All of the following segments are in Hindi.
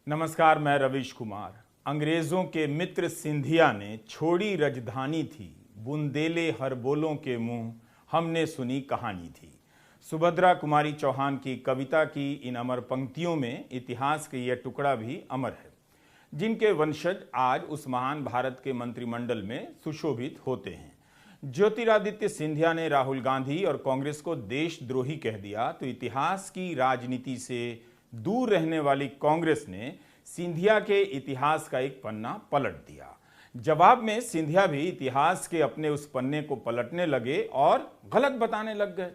नमस्कार, मैं रवीश कुमार। अंग्रेजों के मित्र सिंधिया ने छोड़ी राजधानी थी, बुंदेले हर बोलों के मुंह हमने सुनी कहानी थी। सुभद्रा कुमारी चौहान की कविता की इन अमर पंक्तियों में इतिहास का यह टुकड़ा भी अमर है, जिनके वंशज आज उस महान भारत के मंत्रिमंडल में सुशोभित होते हैं। ज्योतिरादित्य सिंधिया ने राहुल गांधी और कांग्रेस को देशद्रोही कह दिया तो इतिहास की राजनीति से दूर रहने वाली कांग्रेस ने सिंधिया के इतिहास का एक पन्ना पलट दिया। जवाब में सिंधिया भी इतिहास के अपने उस पन्ने को पलटने लगे और गलत बताने लग गए।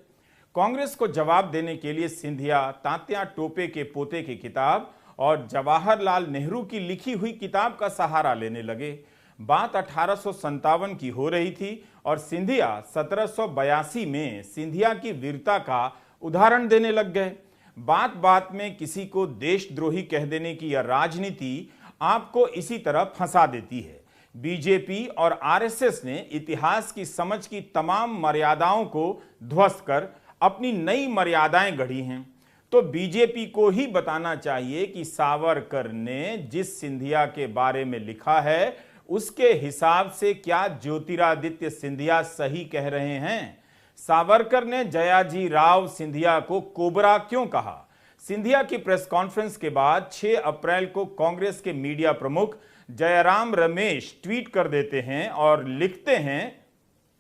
कांग्रेस को जवाब देने के लिए सिंधिया तात्या टोपे के पोते की किताब और जवाहरलाल नेहरू की लिखी हुई किताब का सहारा लेने लगे। बात 1857 की हो रही थी और सिंधिया 1782 में सिंधिया की वीरता का उदाहरण देने लग गए। बात बात में किसी को देशद्रोही कह देने की यह राजनीति आपको इसी तरह फंसा देती है। बीजेपी और आरएसएस ने इतिहास की समझ की तमाम मर्यादाओं को ध्वस्त कर अपनी नई मर्यादाएं गढ़ी हैं। तो बीजेपी को ही बताना चाहिए कि सावरकर ने जिस सिंधिया के बारे में लिखा है उसके हिसाब से क्या ज्योतिरादित्य सिंधिया सही कह रहे हैं। सावरकर ने जयाजी राव सिंधिया को कोबरा क्यों कहा? सिंधिया की प्रेस कॉन्फ्रेंस के बाद 6 अप्रैल को कांग्रेस के मीडिया प्रमुख जयराम रमेश ट्वीट कर देते हैं और लिखते हैं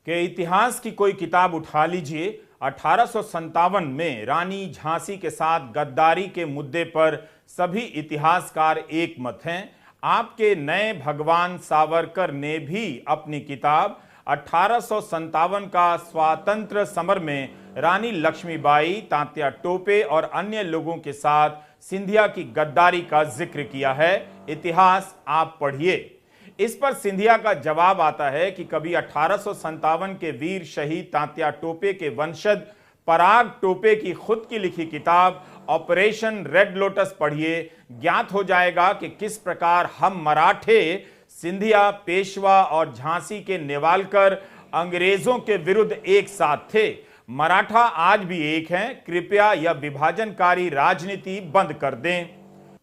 कि इतिहास की कोई किताब उठा लीजिए। 1857 में रानी झांसी के साथ गद्दारी के मुद्दे पर सभी इतिहासकार एक मत हैं। आपके नए भगवान सावरकर ने भी अपनी किताब 1857 का स्वातंत्र समर में रानी लक्ष्मीबाई, तात्या टोपे और अन्य लोगों के साथ सिंधिया की गद्दारी का जिक्र किया है। इतिहास आप पढ़िए। इस पर सिंधिया का जवाब आता है कि कभी 1857 के वीर शहीद तात्या टोपे के वंशज पराग टोपे की खुद की लिखी किताब ऑपरेशन रेड लोटस पढ़िए। ज्ञात हो जाएगा कि किस प्रकार हम मराठे, सिंधिया, पेशवा और झांसी के नेवालकर अंग्रेजों के विरुद्ध एक साथ थे। मराठा आज भी एक हैं। कृपया यह विभाजनकारी राजनीति बंद कर दें।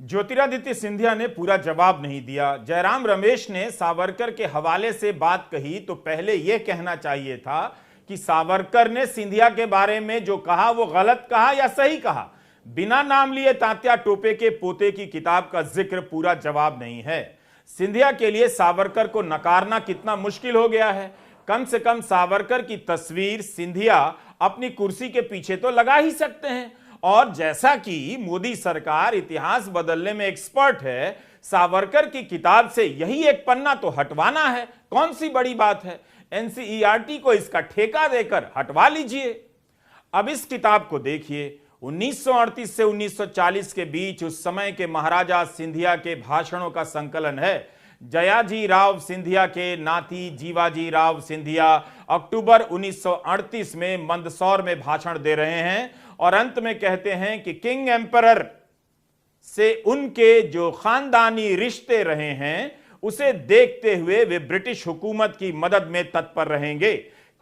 ज्योतिरादित्य सिंधिया ने पूरा जवाब नहीं दिया। जयराम रमेश ने सावरकर के हवाले से बात कही तो पहले यह कहना चाहिए था कि सावरकर ने सिंधिया के बारे में जो कहा वो गलत कहा या सही कहा। बिना नाम लिए तात्या टोपे के पोते की किताब का जिक्र पूरा जवाब नहीं है। सिंधिया के लिए सावरकर को नकारना कितना मुश्किल हो गया है। कम से कम सावरकर की तस्वीर सिंधिया अपनी कुर्सी के पीछे तो लगा ही सकते हैं। और जैसा कि मोदी सरकार इतिहास बदलने में एक्सपर्ट है, सावरकर की किताब से यही एक पन्ना तो हटवाना है। कौन सी बड़ी बात है? एनसीईआरटी को इसका ठेका देकर हटवा लीजिए। अब इस किताब को देखिए। 1938 से 1940 के बीच उस समय के महाराजा सिंधिया के भाषणों का संकलन है। जयाजी राव सिंधिया के नाती जीवाजी राव सिंधिया अक्टूबर 1938 में मंदसौर में भाषण दे रहे हैं और अंत में कहते हैं कि किंग एम्परर से उनके जो खानदानी रिश्ते रहे हैं उसे देखते हुए वे ब्रिटिश हुकूमत की मदद में तत्पर रहेंगे।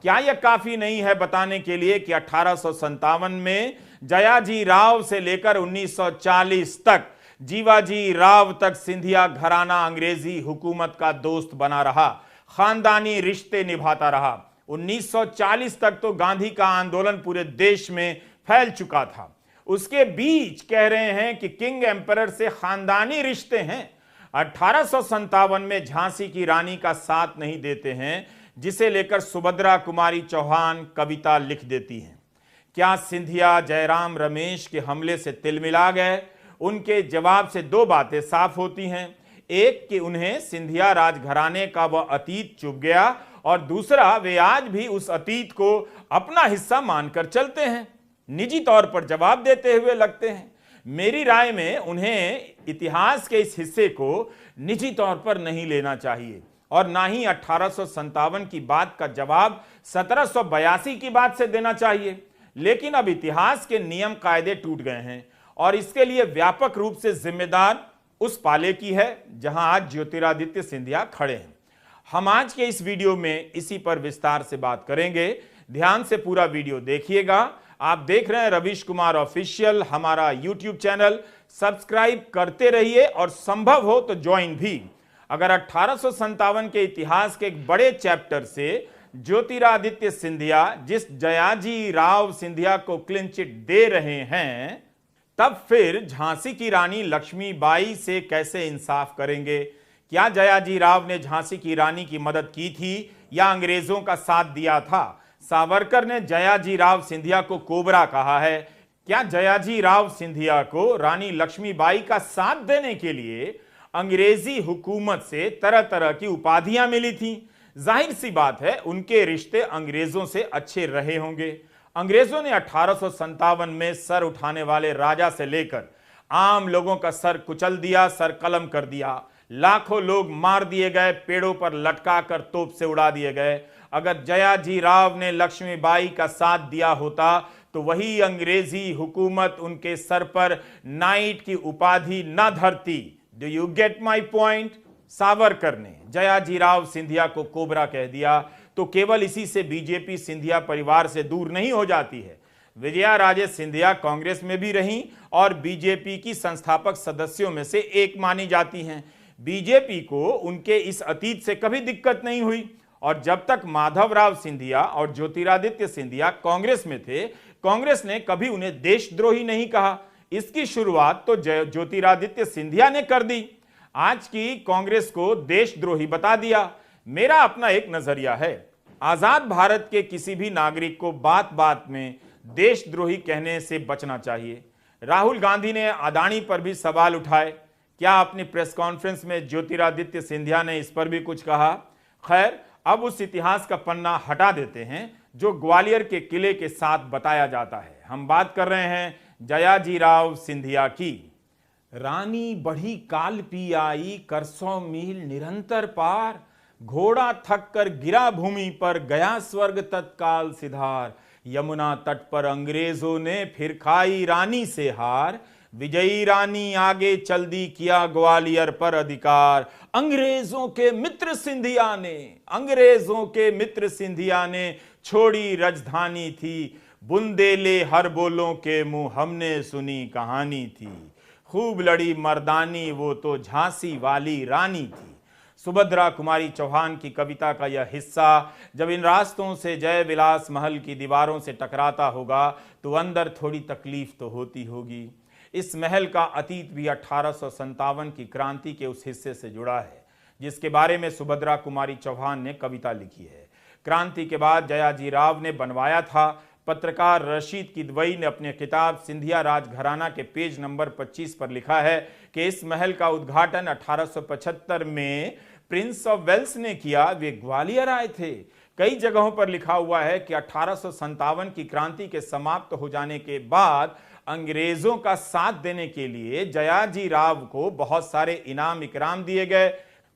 क्या यह काफी नहीं है बताने के लिए कि 1857 में जयाजी राव से लेकर 1940 तक जीवाजी राव तक सिंधिया घराना अंग्रेजी हुकूमत का दोस्त बना रहा, खानदानी रिश्ते निभाता रहा। 1940 तक तो गांधी का आंदोलन पूरे देश में फैल चुका था। उसके बीच कह रहे हैं कि किंग एम्परर से खानदानी रिश्ते हैं। 1857 में झांसी की रानी का साथ नहीं देते हैं, जिसे लेकर सुभद्रा कुमारी चौहान कविता लिख देती हैं। क्या सिंधिया जयराम रमेश के हमले से तिलमिला गए? उनके जवाब से दो बातें साफ होती हैं। एक कि उन्हें सिंधिया राजघराने का वह अतीत चुभ गया और दूसरा वे आज भी उस अतीत को अपना हिस्सा मानकर चलते हैं। निजी तौर पर जवाब देते हुए लगते हैं। मेरी राय में उन्हें इतिहास के इस हिस्से को निजी तौर पर नहीं लेना चाहिए और ना ही 1857 की बात का जवाब 1782 की बात से देना चाहिए। लेकिन अब इतिहास के नियम कायदे टूट गए हैं और इसके लिए व्यापक रूप से जिम्मेदार उस पाले की है जहां आज ज्योतिरादित्य सिंधिया खड़े हैं। हम आज के इस वीडियो में इसी पर विस्तार से बात करेंगे। ध्यान से पूरा वीडियो देखिएगा। आप देख रहे हैं रवीश कुमार ऑफिशियल, हमारा यूट्यूब चैनल। सब्सक्राइब करते रहिए और संभव हो तो ज्वाइन भी। अगर 1857 के इतिहास के एक बड़े चैप्टर से ज्योतिरादित्य सिंधिया जिस जयाजी राव सिंधिया को क्लीन चिट दे रहे हैं, तब फिर झांसी की रानी लक्ष्मीबाई से कैसे इंसाफ करेंगे? क्या जयाजी राव ने झांसी की रानी की मदद की थी या अंग्रेजों का साथ दिया था? सावरकर ने जयाजी राव सिंधिया को कोबरा कहा है। क्या जयाजी राव सिंधिया को रानी लक्ष्मीबाई का साथ देने के लिए अंग्रेजी हुकूमत से तरह तरह की उपाधियां मिली थीं? जाहिर सी बात है उनके रिश्ते अंग्रेजों से अच्छे रहे होंगे। अंग्रेजों ने 1857 में सर उठाने वाले राजा से लेकर आम लोगों का सर कुचल दिया, सर कलम कर दिया। लाखों लोग मार दिए गए, पेड़ों पर लटका कर तोप से उड़ा दिए गए। अगर जयाजी राव ने लक्ष्मीबाई का साथ दिया होता तो वही अंग्रेजी हुकूमत उनके सर पर नाइट की उपाधि न धरती। Do you get my point? Savarkar ने जयाजी राव सिंधिया को कोबरा कह दिया तो केवल इसी से बीजेपी सिंधिया परिवार से दूर नहीं हो जाती है। विजया राजे सिंधिया कांग्रेस में भी रहीं और बीजेपी की संस्थापक सदस्यों में से एक मानी जाती हैं। बीजेपी को उनके इस अतीत से कभी दिक्कत नहीं हुई और जब तक माधवराव सिंधिया और ज्योतिरादित्य सिंधिया कांग्रेस में थे, कांग्रेस ने कभी उन्हें देशद्रोही नहीं कहा। इसकी शुरुआत तो ज्योतिरादित्य सिंधिया ने कर दी, आज की कांग्रेस को देशद्रोही बता दिया। मेरा अपना एक नजरिया है, आजाद भारत के किसी भी नागरिक को बात बात में देशद्रोही कहने से बचना चाहिए। राहुल गांधी ने अदानी पर भी सवाल उठाए। क्या अपनी प्रेस कॉन्फ्रेंस में ज्योतिरादित्य सिंधिया ने इस पर भी कुछ कहा? खैर, अब उस इतिहास का पन्ना हटा देते हैं जो ग्वालियर के किले के साथ बताया जाता है। हम बात कर रहे हैं जयाजी राव सिंधिया की। रानी बढ़ी काल पी आई, कर 100 मील निरंतर पार, घोड़ा थक कर गिरा भूमि पर, गया स्वर्ग तत्काल सिधार। यमुना तट पर अंग्रेजों ने फिर खाई रानी से हार, विजयी रानी आगे चल दी किया ग्वालियर पर अधिकार। अंग्रेजों के मित्र सिंधिया ने छोड़ी राजधानी थी, बुंदेले हर बोलों के मुंह हमने सुनी कहानी थी। खूब लड़ी मर्दानी वो तो झांसी वाली रानी थी। सुभद्रा कुमारी चौहान की कविता का यह हिस्सा जब इन रास्तों से जय विलास महल की दीवारों से टकराता होगा तो अंदर थोड़ी तकलीफ तो होती होगी। इस महल का अतीत भी 1857 की क्रांति के उस हिस्से से जुड़ा है जिसके बारे में सुभद्रा कुमारी चौहान ने कविता लिखी है। क्रांति के बाद जयाजी राव ने बनवाया था। पत्रकार रशीद किदवई ने अपने किताब सिंधिया राजघराना के पेज नंबर 25 पर लिखा है कि इस महल का उद्घाटन 1875 में प्रिंस ऑफ वेल्स ने किया। वे ग्वालियर आए थे। कई जगहों पर लिखा हुआ है कि 1857 की क्रांति के समाप्त हो जाने के बाद अंग्रेजों का साथ देने के लिए जयाजी राव को बहुत सारे इनाम इकराम दिए गए।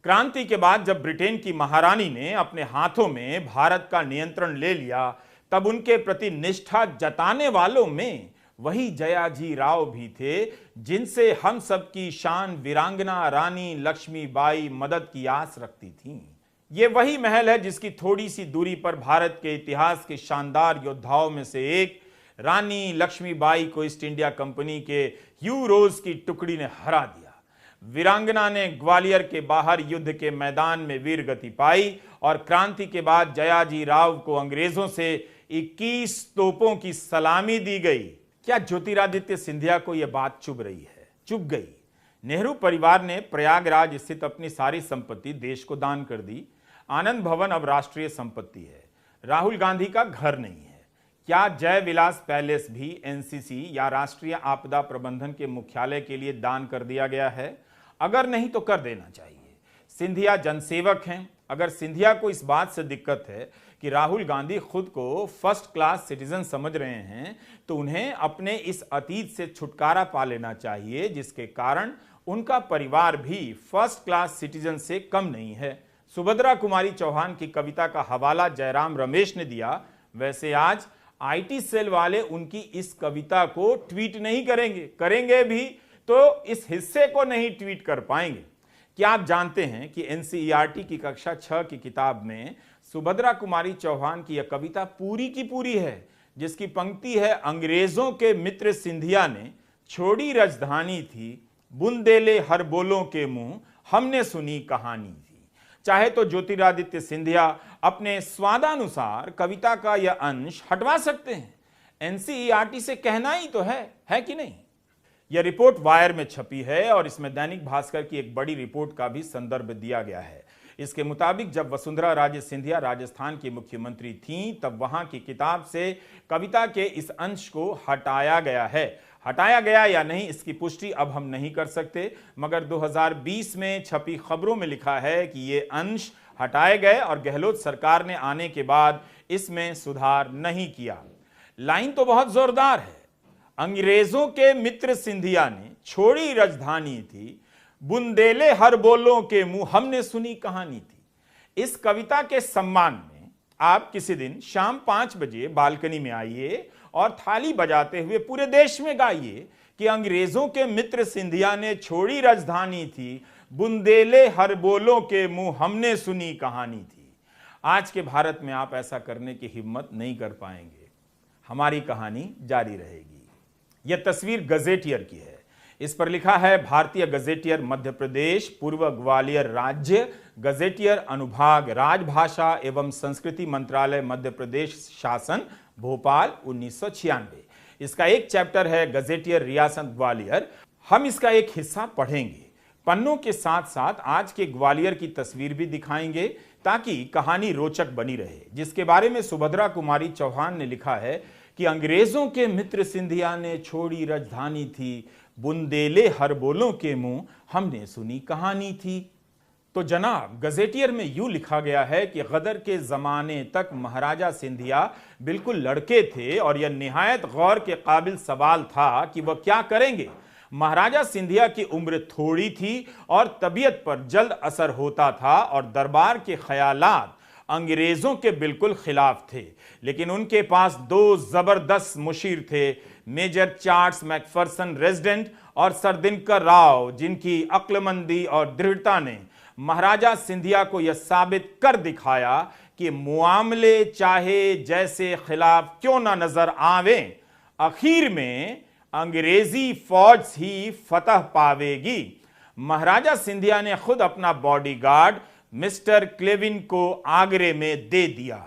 क्रांति के बाद जब ब्रिटेन की महारानी ने अपने हाथों में भारत का नियंत्रण ले लिया तब उनके प्रति निष्ठा जताने वालों में वही जयाजी राव भी थे जिनसे हम सब की शान वीरांगना रानी लक्ष्मीबाई मदद की आस रखती थीं। ये वही महल है जिसकी थोड़ी सी दूरी पर भारत के इतिहास के शानदार योद्धाओं में से एक रानी लक्ष्मीबाई को ईस्ट इंडिया कंपनी के ह्यू रोज की टुकड़ी ने हरा दिया। वीरांगना ने ग्वालियर के बाहर युद्ध के मैदान में वीरगति पाई और क्रांति के बाद जयाजी राव को अंग्रेजों से 21 तोपों की सलामी दी गई। क्या ज्योतिरादित्य सिंधिया को यह बात चुभ रही है? चुभ गई। नेहरू परिवार ने प्रयागराज स्थित अपनी सारी संपत्ति देश को दान कर दी। आनंद भवन अब राष्ट्रीय संपत्ति है, राहुल गांधी का घर नहीं है। क्या जय विलास पैलेस भी एनसीसी या राष्ट्रीय आपदा प्रबंधन के मुख्यालय के लिए दान कर दिया गया है? अगर नहीं तो कर देना चाहिए। सिंधिया जनसेवक हैं। अगर सिंधिया को इस बात से दिक्कत है कि राहुल गांधी खुद को फर्स्ट क्लास सिटीजन समझ रहे हैं तो उन्हें अपने इस अतीत से छुटकारा पा लेना चाहिए जिसके कारण उनका परिवार भी फर्स्ट क्लास सिटीजन से कम नहीं है। सुभद्रा कुमारी चौहान की कविता का हवाला जयराम रमेश ने दिया। वैसे आज आईटी सेल वाले उनकी इस कविता को ट्वीट नहीं करेंगे भी तो इस हिस्से को नहीं ट्वीट कर पाएंगे। क्या आप जानते हैं कि एनसीईआरटी की कक्षा 6 की किताब में सुभद्रा कुमारी चौहान की यह कविता पूरी की पूरी है जिसकी पंक्ति है, अंग्रेजों के मित्र सिंधिया ने छोड़ी राजधानी थी, बुंदेले हर बोलों के मुंह, हमने सुनी कहानी थी। चाहे तो ज्योतिरादित्य सिंधिया अपने स्वादानुसार कविता का यह अंश हटवा सकते हैं। एनसीईआरटी से कहना ही तो है कि नहीं? यह रिपोर्ट वायर में छपी है और इसमें दैनिक भास्कर की एक बड़ी रिपोर्ट का भी संदर्भ दिया गया है। इसके मुताबिक जब वसुंधरा राजे सिंधिया राजस्थान की मुख्यमंत्री थीं, तब वहां की किताब से कविता के इस अंश को हटाया गया है। हटाया गया या नहीं, इसकी पुष्टि अब हम नहीं कर सकते, मगर 2020 में छपी खबरों में लिखा है कि ये अंश हटाए गए और गहलोत सरकार ने आने के बाद इसमें सुधार नहीं किया। लाइन तो बहुत जोरदार है। अंग्रेजों के मित्र सिंधिया ने छोड़ी राजधानी थी, बुंदेले हर बोलों के मुंह, हमने सुनी कहानी थी। इस कविता के सम्मान में आप किसी दिन शाम 5 बजे बालकनी में आइए और थाली बजाते हुए पूरे देश में गाइए कि अंग्रेजों के मित्र सिंधिया ने छोड़ी राजधानी थी, बुंदेले हर बोलों के मुंह, हमने सुनी कहानी थी। आज के भारत में आप ऐसा करने की हिम्मत नहीं कर पाएंगे। हमारी कहानी जारी रहेगी। यह तस्वीर गजेटियर की है। इस पर लिखा है भारतीय गजेटियर मध्य प्रदेश, पूर्व ग्वालियर राज्य, गजेटियर अनुभाग, राजभाषा एवं संस्कृति मंत्रालय, मध्य प्रदेश शासन, भोपाल, 1996। इसका एक चैप्टर है गजेटियर रियासत ग्वालियर। हम इसका एक हिस्सा पढ़ेंगे। पन्नों के साथ साथ आज के ग्वालियर की तस्वीर भी दिखाएंगे ताकि कहानी रोचक बनी रहे, जिसके बारे में सुभद्रा कुमारी चौहान ने लिखा है कि अंग्रेजों के मित्र सिंधिया ने छोड़ी राजधानी थी, बुंदेले हर बोलों के मुंह, हमने सुनी कहानी थी। तो जनाब, गजेटियर में यूं लिखा गया है कि गदर के जमाने तक महाराजा सिंधिया बिल्कुल लड़के थे और यह निहायत गौर के काबिल सवाल था कि वह क्या करेंगे। महाराजा सिंधिया की उम्र थोड़ी थी और तबीयत पर जल्द असर होता था और दरबार के ख्यालात अंग्रेजों के बिल्कुल खिलाफ थे, लेकिन उनके पास 2 जबरदस्त मुशीर थे, मेजर चार्ल्स मैकफरसन रेजिडेंट और सर दिनकर राव, जिनकी अक्लमंदी और दृढ़ता ने महाराजा सिंधिया को यह साबित कर दिखाया कि मुआमले चाहे जैसे खिलाफ क्यों ना नजर आवे, आखिर में अंग्रेजी फौज ही फतह पावेगी। महाराजा सिंधिया ने खुद अपना बॉडीगार्ड मिस्टर क्लेविन को आगरे में दे दिया।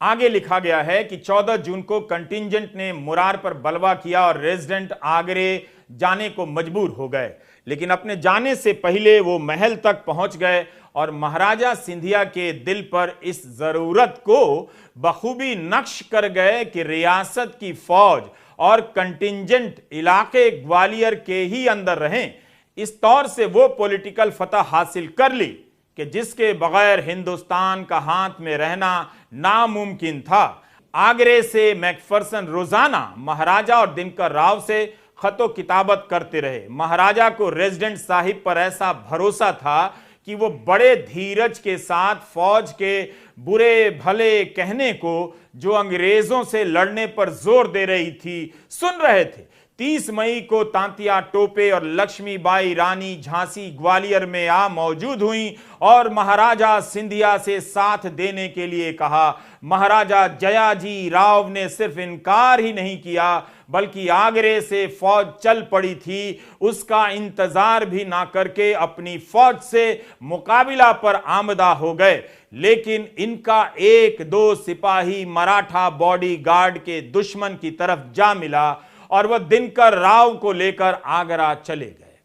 आगे लिखा गया है कि 14 जून को कंटिंजेंट ने मुरार पर बलवा किया और रेजिडेंट आगरे जाने को मजबूर हो गए, लेकिन अपने जाने से पहले वो महल तक पहुंच गए और महाराजा सिंधिया के दिल पर इस जरूरत को बखूबी नक्श कर गए कि रियासत की फौज और कंटिंजेंट इलाके ग्वालियर के ही अंदर रहें। इस तौर से वो पॉलिटिकल फतह हासिल कर ली कि जिसके बगैर हिंदुस्तान का हाथ में रहना नामुमकिन था। आगरे से मैकफरसन रोजाना महाराजा और दिनकर राव से खतो किताबत करते रहे। महाराजा को रेजिडेंट साहिब पर ऐसा भरोसा था कि वो बड़े धीरज के साथ फौज के बुरे भले कहने को जो अंग्रेजों से लड़ने पर जोर दे रही थी सुन रहे थे। 30 मई को तांतिया टोपे और लक्ष्मीबाई रानी झांसी ग्वालियर में आ मौजूद हुई और महाराजा सिंधिया से साथ देने के लिए कहा। महाराजा जयाजी राव ने सिर्फ इनकार ही नहीं किया बल्कि आगरे से फौज चल पड़ी थी, उसका इंतजार भी ना करके अपनी फौज से मुकाबिला पर आमदा हो गए। लेकिन इनका 1-2 सिपाही मराठा बॉडीगार्ड के दुश्मन की तरफ जा मिला और वह दिनकर राव को लेकर आगरा चले गए।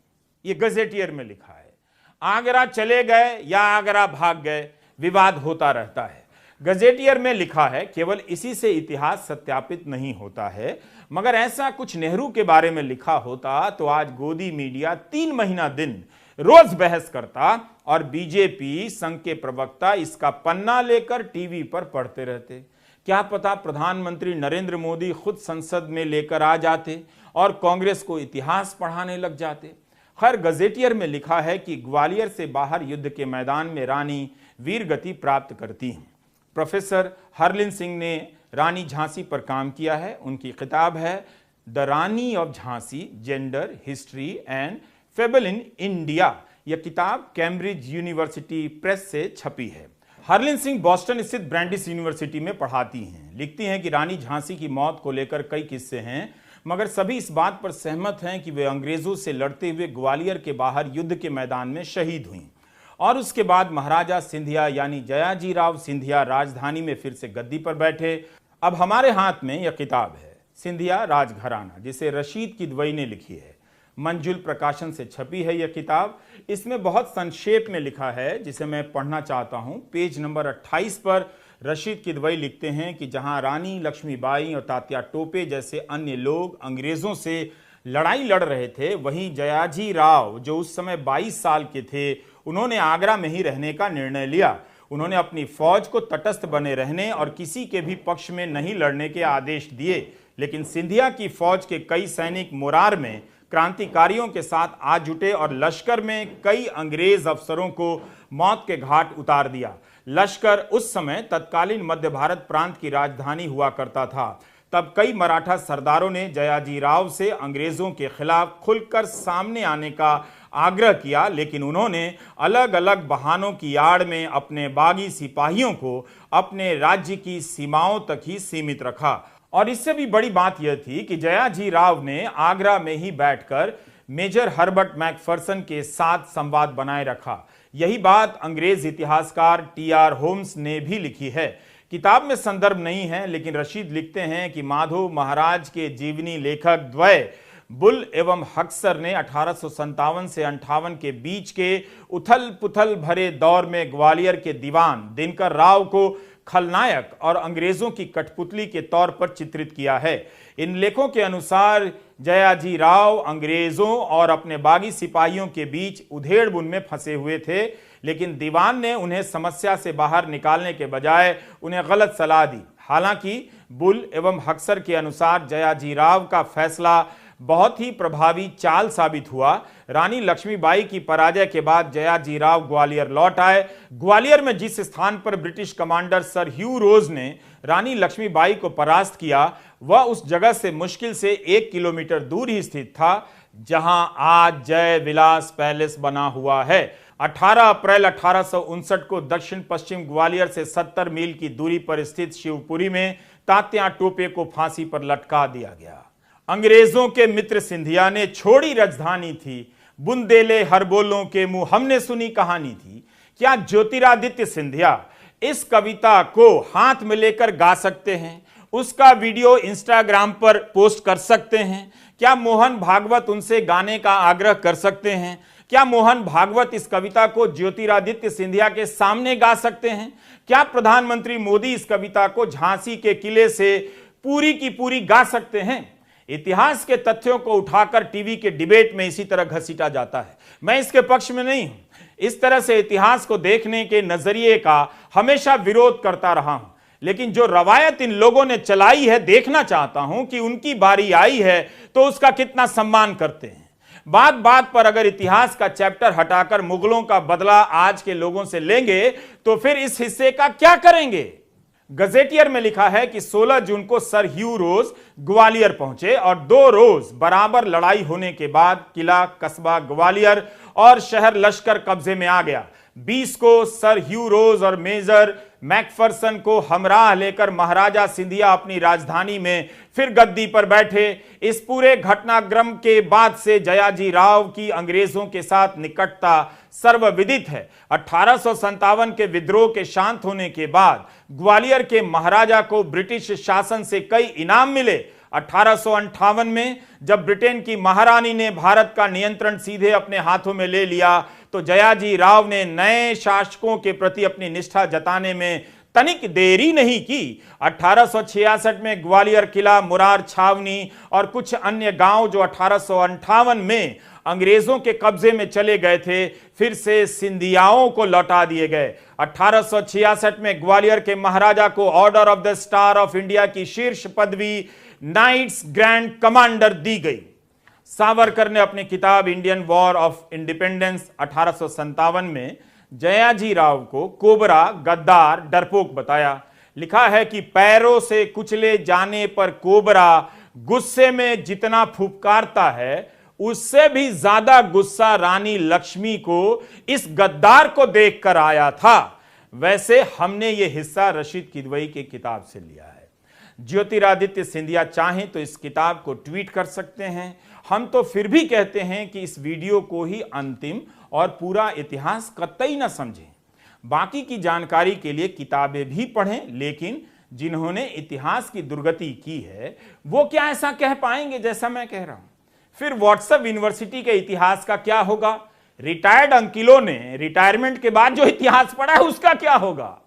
यह गजेटियर में लिखा है। आगरा चले गए या आगरा भाग गए, विवाद होता रहता है। गजेटियर में लिखा है, केवल इसी से इतिहास सत्यापित नहीं होता है, मगर ऐसा कुछ नेहरू के बारे में लिखा होता तो आज गोदी मीडिया 3 महीना दिन रोज बहस करता और बीजेपी संघ के प्रवक्ता इसका पन्ना लेकर टीवी पर पढ़ते रहते। क्या पता प्रधानमंत्री नरेंद्र मोदी खुद संसद में लेकर आ जाते और कांग्रेस को इतिहास पढ़ाने लग जाते। खैर, गजेटियर में लिखा है कि ग्वालियर से बाहर युद्ध के मैदान में रानी वीरगति प्राप्त करती हैं। प्रोफेसर हरलिन सिंह ने रानी झांसी पर काम किया है। उनकी किताब है the Rani of Jhansi, gender, history and fable in India. यह किताब कैम्ब्रिज यूनिवर्सिटी प्रेस से छपी है। हरलिन सिंह बॉस्टन स्थित ब्रैंडिस यूनिवर्सिटी में पढ़ाती हैं। लिखती हैं कि रानी झांसी की मौत को लेकर कई किस्से हैं, मगर सभी इस बात पर सहमत हैं कि वे अंग्रेजों से लड़ते हुए ग्वालियर के बाहर युद्ध के मैदान में शहीद हुईं और उसके बाद महाराजा सिंधिया यानी जयाजीराव सिंधिया राजधानी में फिर से गद्दी पर बैठे। अब हमारे हाथ में यह किताब है, सिंधिया राजघराना, जिसे रशीद किदवई ने लिखी है। मंजुल प्रकाशन से छपी है यह किताब। इसमें बहुत संक्षेप में लिखा है, जिसे मैं पढ़ना चाहता हूं। पेज नंबर 28 पर रशीद किदवई लिखते हैं कि जहां रानी लक्ष्मीबाई और तात्या टोपे जैसे अन्य लोग अंग्रेजों से लड़ाई लड़ रहे थे, वहीं जयाजी राव जो उस समय 22 साल के थे, उन्होंने आगरा में ही रहने का निर्णय लिया। उन्होंने अपनी फौज को तटस्थ बने रहने और किसी के भी पक्ष में नहीं लड़ने के आदेश दिए। लेकिन सिंधिया की फौज के कई सैनिक मुरार में क्रांतिकारियों के साथ आ जुटे और लश्कर में कई अंग्रेज अफसरों को मौत के घाट उतार दिया। लश्कर उस समय तत्कालीन मध्य भारत प्रांत की राजधानी हुआ करता था। तब कई मराठा सरदारों ने जयाजीराव से अंग्रेजों के खिलाफ खुलकर सामने आने का आग्रह किया, लेकिन उन्होंने अलग अलग बहानों की आड़ में अपने बागी सिपाहियों को अपने राज्य की सीमाओं तक ही सीमित रखा। और इससे भी बड़ी बात यह थी कि जयाजीराव ने आगरा में ही बैठकर मेजर हर्बर्ट मैकफर्सन के साथ संवाद बनाए रखा। यही बात अंग्रेज इतिहासकार टी.आर. होम्स ने भी लिखी है। किताब में संदर्भ नहीं है, लेकिन रशीद लिखते हैं कि माधव महाराज के जीवनी लेखक द्वय बुल एवं हक्सर ने 1857 से 58 के बीच के उथल पुथल भरे दौर में ग्वालियर के दीवान दिनकर राव को खलनायक और अंग्रेजों की कठपुतली के तौर पर चित्रित किया है। इन लेखों के अनुसार जयाजी राव अंग्रेजों और अपने बागी सिपाहियों के बीच उधेड़बुन में फंसे हुए थे, लेकिन दीवान ने उन्हें समस्या से बाहर निकालने के बजाय उन्हें गलत सलाह दी। हालांकि बुल एवं हक्सर के अनुसार जयाजी राव का फैसला बहुत ही प्रभावी चाल साबित हुआ। रानी लक्ष्मीबाई की पराजय के बाद जयाजीराव ग्वालियर लौट आए। ग्वालियर में जिस स्थान पर ब्रिटिश कमांडर सर ह्यू रोज ने रानी लक्ष्मीबाई को परास्त किया, वह उस जगह से मुश्किल से 1 किलोमीटर दूर ही स्थित था, जहां आज जय विलास पैलेस बना हुआ है। 18 अप्रैल 1859 को दक्षिण पश्चिम ग्वालियर से 70 मील की दूरी पर स्थित शिवपुरी में तात्या टोपे को फांसी पर लटका दिया गया। अंग्रेजों के मित्र सिंधिया ने छोड़ी राजधानी थी, बुंदेले हरबोलों के मुंह हमने सुनी कहानी थी। क्या ज्योतिरादित्य सिंधिया इस कविता को हाथ में लेकर गा सकते हैं? उसका वीडियो इंस्टाग्राम पर पोस्ट कर सकते हैं? क्या मोहन भागवत उनसे गाने का आग्रह कर सकते हैं? क्या मोहन भागवत इस कविता को ज्योतिरादित्य सिंधिया के सामने गा सकते हैं? क्या प्रधानमंत्री मोदी इस कविता को झांसी के किले से पूरी की पूरी गा सकते हैं? इतिहास के तथ्यों को उठाकर टीवी के डिबेट में इसी तरह घसीटा जाता है। मैं इसके पक्ष में नहीं हूं। इस तरह से इतिहास को देखने के नजरिए का हमेशा विरोध करता रहा हूं, लेकिन जो रवायत इन लोगों ने चलाई है, देखना चाहता हूं कि उनकी बारी आई है तो उसका कितना सम्मान करते हैं। बात बात पर अगर इतिहास का चैप्टर हटाकर मुगलों का बदला आज के लोगों से लेंगे तो फिर इस हिस्से का क्या करेंगे? गजेटियर में लिखा है कि 16 जून को सर ह्यू रोज ग्वालियर पहुंचे और 2 रोज बराबर लड़ाई होने के बाद किला, कस्बा ग्वालियर और शहर लश्कर कब्जे में आ गया। 20 को सर ह्यू रोज और मेजर मैकफर्सन को हमराह लेकर महाराजा सिंधिया अपनी राजधानी में फिर गद्दी पर बैठे। इस पूरे घटनाक्रम के बाद से जयाजी राव की अंग्रेजों के साथ निकटता सर्वविदित है। 1857 के विद्रोह के शांत होने के बाद ग्वालियर के महाराजा को ब्रिटिश शासन से कई इनाम मिले। 1858 में जब ब्रिटेन की महारानी ने भारत का नियंत्रण सीधे अपने हाथों में ले लिया तो जयाजी राव ने नए शासकों के प्रति अपनी निष्ठा जताने में तनिक देरी नहीं की। 1866 में ग्वालियर किला, मुरार छावनी और कुछ अन्य गांव जो 1858 में अंग्रेजों के कब्जे में चले गए थे, फिर से सिंधियाओं को लौटा दिए गए। 1866 में ग्वालियर के महाराजा को order of the star of India की शीर्ष पदवी नाइट्स ग्रैंड कमांडर दी गई। सावरकर ने अपनी किताब इंडियन वॉर ऑफ इंडिपेंडेंस 1857 में जयाजी राव को कोबरा, गद्दार, डरपोक बताया। लिखा है कि पैरों से कुचले जाने पर कोबरा गुस्से में जितना फुफकारता है, उससे भी ज्यादा गुस्सा रानी लक्ष्मी को इस गद्दार को देखकर आया था। वैसे हमने यह हिस्सा रशीद किदवई की किताब से लिया है। ज्योतिरादित्य सिंधिया चाहें तो इस किताब को ट्वीट कर सकते हैं। हम तो फिर भी कहते हैं कि इस वीडियो को ही अंतिम और पूरा इतिहास कतई न समझें। बाकी की जानकारी के लिए किताबें भी पढ़ें, लेकिन जिन्होंने इतिहास की दुर्गति की है वो क्या ऐसा कह पाएंगे जैसा मैं कह रहा हूं? फिर व्हाट्सएप यूनिवर्सिटी के इतिहास का क्या होगा? रिटायर्ड अंकिलों ने रिटायरमेंट के बाद जो इतिहास पढ़ा है उसका क्या होगा?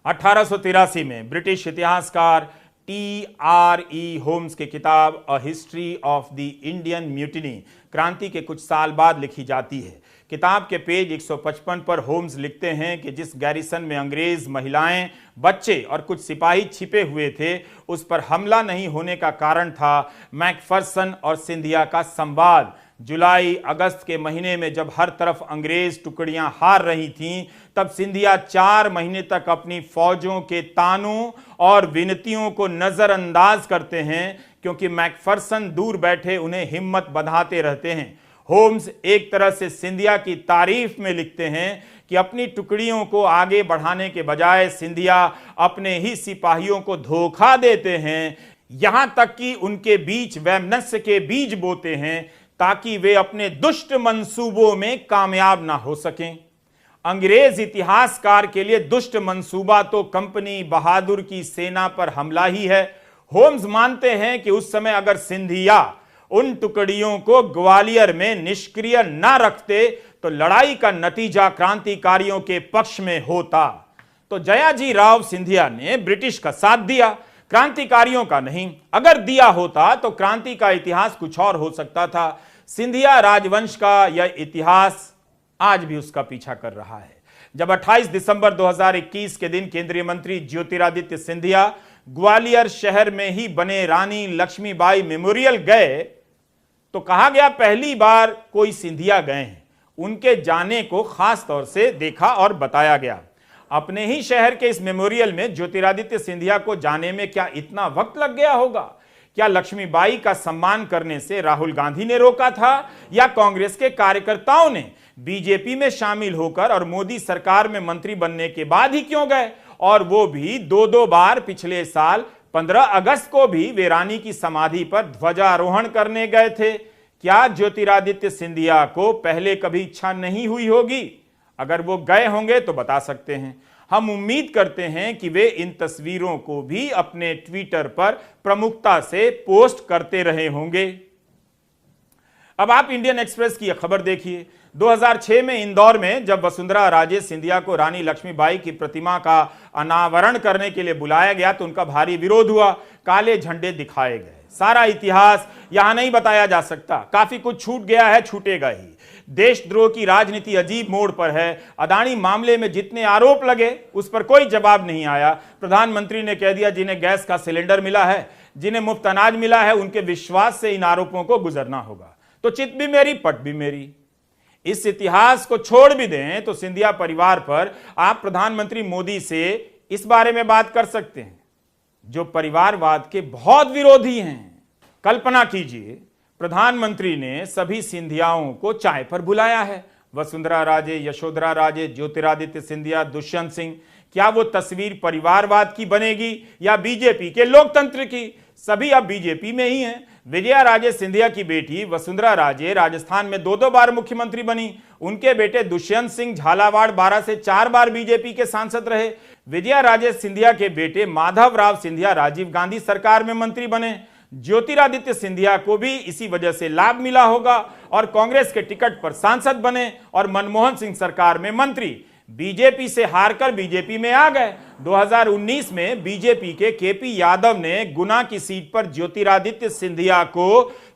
1883 में ब्रिटिश इतिहासकार T.R.E. होम्स की किताब a history of the Indian mutiny क्रांति के कुछ साल बाद लिखी जाती है। किताब के पेज 155 पर होम्स लिखते हैं कि जिस गैरिसन में अंग्रेज महिलाएं, बच्चे और कुछ सिपाही छिपे हुए थे, उस पर हमला नहीं होने का कारण था मैकफर्सन और सिंधिया का संवाद। जुलाई अगस्त के महीने में जब हर तरफ अंग्रेज टुकड़ियां हार रही थीं, तब सिंधिया 4 महीने तक अपनी फौजों के तानों और विनतियों को नजरअंदाज करते हैं, क्योंकि मैकफर्सन दूर बैठे उन्हें हिम्मत बंधाते रहते हैं। होम्स एक तरह से सिंधिया की तारीफ में लिखते हैं कि अपनी टुकड़ियों को आगे बढ़ाने के बजाय सिंधिया अपने ही सिपाहियों को धोखा देते हैं, यहां तक कि उनके बीच वैमनस्य के बीज बोते हैं ताकि वे अपने दुष्ट मंसूबों में कामयाब ना हो सकें। अंग्रेज इतिहासकार के लिए दुष्ट मंसूबा तो कंपनी बहादुर की सेना पर हमला ही है। होम्स मानते हैं कि उस समय अगर सिंधिया उन टुकड़ियों को ग्वालियर में निष्क्रिय न रखते तो लड़ाई का नतीजा क्रांतिकारियों के पक्ष में होता। तो जयाजी राव सिंधिया ने ब्रिटिश का साथ दिया, क्रांतिकारियों का नहीं। अगर दिया होता तो क्रांति का इतिहास कुछ और हो सकता था। सिंधिया राजवंश का यह इतिहास आज भी उसका पीछा कर रहा है। जब 28 दिसंबर 2021 के दिन केंद्रीय मंत्री ज्योतिरादित्य सिंधिया ग्वालियर शहर में ही बने रानी लक्ष्मीबाई मेमोरियल गए तो कहा गया पहली बार कोई सिंधिया गए हैं। उनके जाने को खास तौर से देखा और बताया गया। अपने ही शहर के इस मेमोरियल में ज्योतिरादित्य सिंधिया को जाने में क्या इतना वक्त लग गया होगा? क्या लक्ष्मीबाई का सम्मान करने से राहुल गांधी ने रोका था, या कांग्रेस के कार्यकर्ताओं ने बीजेपी में शामिल होकर और मोदी सरकार में मंत्री बनने के बाद ही क्यों गए? और वो भी 2-2 बार। पिछले साल 15 अगस्त को भी वे रानी की समाधि पर ध्वजारोहण करने गए थे। क्या ज्योतिरादित्य सिंधिया को पहले कभी इच्छा नहीं हुई होगी? अगर वो गए होंगे तो बता सकते हैं। हम उम्मीद करते हैं कि वे इन तस्वीरों को भी अपने ट्विटर पर प्रमुखता से पोस्ट करते रहे होंगे। अब आप इंडियन एक्सप्रेस की यह खबर देखिए। 2006 में इंदौर में जब वसुंधरा राजे सिंधिया को रानी लक्ष्मीबाई की प्रतिमा का अनावरण करने के लिए बुलाया गया तो उनका भारी विरोध हुआ, काले झंडे दिखाए गए। सारा इतिहास यहां नहीं बताया जा सकता, काफी कुछ छूट गया है, छूटेगा ही। देशद्रोह की राजनीति अजीब मोड़ पर है। अदानी मामले में जितने आरोप लगे उस पर कोई जवाब नहीं आया। प्रधानमंत्री ने कह दिया जिन्हें गैस का सिलेंडर मिला है, जिन्हें मुफ्त अनाज मिला है, उनके विश्वास से इन आरोपों को गुजरना होगा। तो चित भी मेरी पट भी मेरी। इस इतिहास को छोड़ भी दें तो सिंधिया परिवार पर आप प्रधानमंत्री मोदी से इस बारे में बात कर सकते हैं, जो परिवारवाद के बहुत विरोधी हैं। कल्पना कीजिए, प्रधानमंत्री ने सभी सिंधियाओं को चाय पर बुलाया है। वसुंधरा राजे, यशोधरा राजे, ज्योतिरादित्य सिंधिया, दुष्यंत सिंह। क्या वो तस्वीर परिवारवाद की बनेगी या बीजेपी के लोकतंत्र की? सभी अब बीजेपी में ही हैं। विजया राजे सिंधिया की बेटी वसुंधरा राजे राजस्थान में 2-2 बार मुख्यमंत्री बनी। उनके बेटे दुष्यंत सिंह झालावाड़ 12 से 4 बार बीजेपी के सांसद रहे। विजया राजे सिंधिया के बेटे माधव राव सिंधिया राजीव गांधी सरकार में मंत्री बने। ज्योतिरादित्य सिंधिया को भी इसी वजह से लाभ मिला होगा और कांग्रेस के टिकट पर सांसद बने और मनमोहन सिंह सरकार में मंत्री। बीजेपी से हारकर बीजेपी में आ गए। 2019 में बीजेपी के केपी यादव ने गुना की सीट पर ज्योतिरादित्य सिंधिया को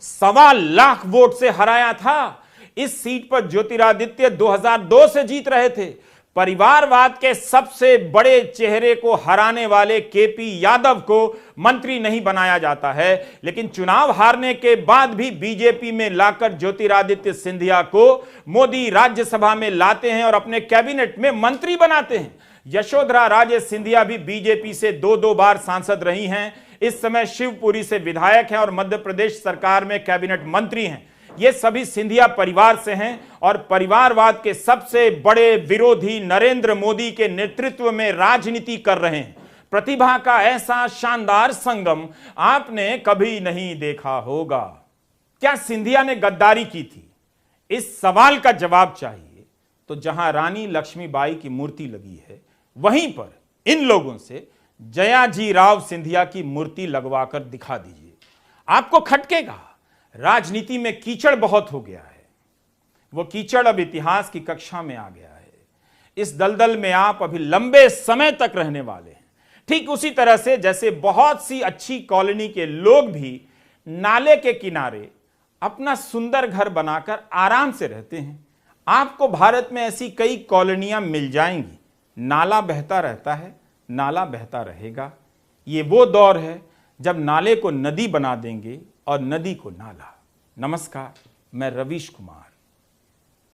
1.25 लाख वोट से हराया था। इस सीट पर ज्योतिरादित्य 2002 से जीत रहे थे। परिवारवाद के सबसे बड़े चेहरे को हराने वाले केपी यादव को मंत्री नहीं बनाया जाता है, लेकिन चुनाव हारने के बाद भी बीजेपी में लाकर ज्योतिरादित्य सिंधिया को मोदी राज्यसभा में लाते हैं और अपने कैबिनेट में मंत्री बनाते हैं। यशोधरा राजे सिंधिया भी बीजेपी से 2-2 बार सांसद रही हैं। इस समय शिवपुरी से विधायक हैं और मध्य प्रदेश सरकार में कैबिनेट मंत्री हैं। ये सभी सिंधिया परिवार से हैं और परिवारवाद के सबसे बड़े विरोधी नरेंद्र मोदी के नेतृत्व में राजनीति कर रहे हैं। प्रतिभा का ऐसा शानदार संगम आपने कभी नहीं देखा होगा। क्या सिंधिया ने गद्दारी की थी? इस सवाल का जवाब चाहिए तो जहां रानी लक्ष्मीबाई की मूर्ति लगी है वहीं पर इन लोगों से जयाजी राव सिंधिया की मूर्ति लगवाकर दिखा दीजिए। आपको खटकेगा, राजनीति में कीचड़ बहुत हो गया है। वो कीचड़ अब इतिहास की कक्षा में आ गया है। इस दलदल में आप अभी लंबे समय तक रहने वाले हैं। ठीक उसी तरह से जैसे बहुत सी अच्छी कॉलोनी के लोग भी नाले के किनारे अपना सुंदर घर बनाकर आराम से रहते हैं। आपको भारत में ऐसी कई कॉलोनियां मिल जाएंगी। नाला बहता रहता है, नाला बहता रहेगा। ये वो दौर है जब नाले को नदी बना देंगे और नदी को नाला। नमस्कार, मैं रवीश कुमार।